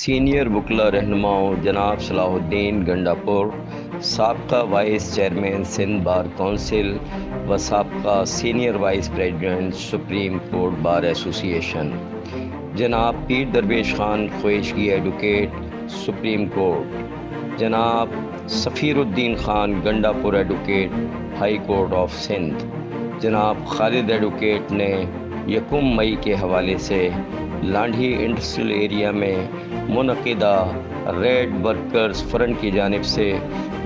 Senior وکلا رہنماؤں جناب صلاح الدین گنڈاپور، سابقہ vice chairman Sindh bar council و سابقہ senior vice president supreme court bar ایسوسی ایشن، جناب پیر درویش خان خویشگی ایڈوکیٹ سپریم کورٹ، جناب سفیر الدین Khan Gandapur advocate high court of Sindh, جناب خالد ایڈوکیٹ نے 1 مئی کے حوالے سے لانڈھی انڈسٹریل ایریا میں منعقدہ ریڈ ورکرز فرنٹ کی جانب سے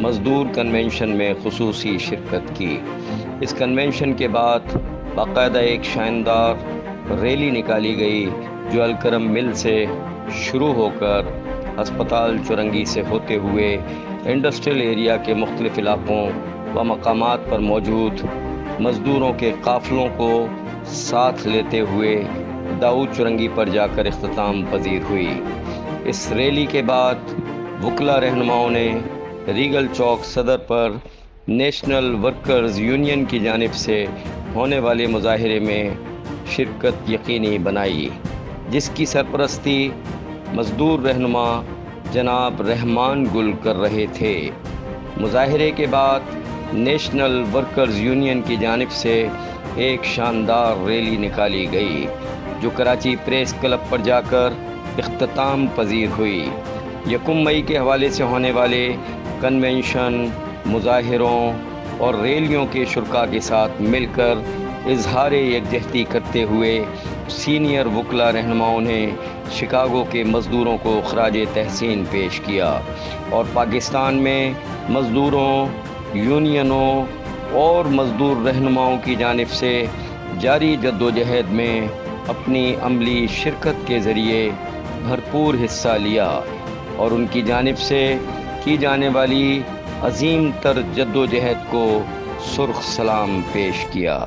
مزدور کنونشن میں خصوصی شرکت کی۔ اس کنونشن کے بعد باقاعدہ ایک شاندار ریلی نکالی گئی جو الکرم مل سے شروع ہو کر ہسپتال چورنگی سے ہوتے ہوئے انڈسٹریل ایریا کے مختلف علاقوں و مقامات پر موجود مزدوروں کے قافلوں کو ساتھ لیتے ہوئے داؤد چورنگی پر جا کر اختتام پذیر ہوئی۔ اس ریلی کے بعد وکلا رہنماؤں نے ریگل چوک صدر پر نیشنل ورکرز یونین کی جانب سے ہونے والے مظاہرے میں شرکت یقینی بنائی، جس کی سرپرستی مزدور رہنما جناب رحمان گل کر رہے تھے۔ مظاہرے کے بعد نیشنل ورکرز یونین کی جانب سے ایک شاندار ریلی نکالی گئی جو کراچی پریس کلب پر جا کر اختتام پذیر ہوئی۔ 1 مئی کے حوالے سے ہونے والے کنونشن، مظاہروں اور ریلیوں کے شرکاء کے ساتھ مل کر اظہار یکجہتی کرتے ہوئے سینئر وکلا رہنماؤں نے شکاگو کے مزدوروں کو خراج تحسین پیش کیا اور پاکستان میں مزدوروں، یونینوں اور مزدور رہنماؤں کی جانب سے جاری جدوجہد میں اپنی عملی شرکت کے ذریعے بھرپور حصہ لیا اور ان کی جانب سے کی جانے والی عظیم تر جدوجہد کو سرخ سلام پیش کیا۔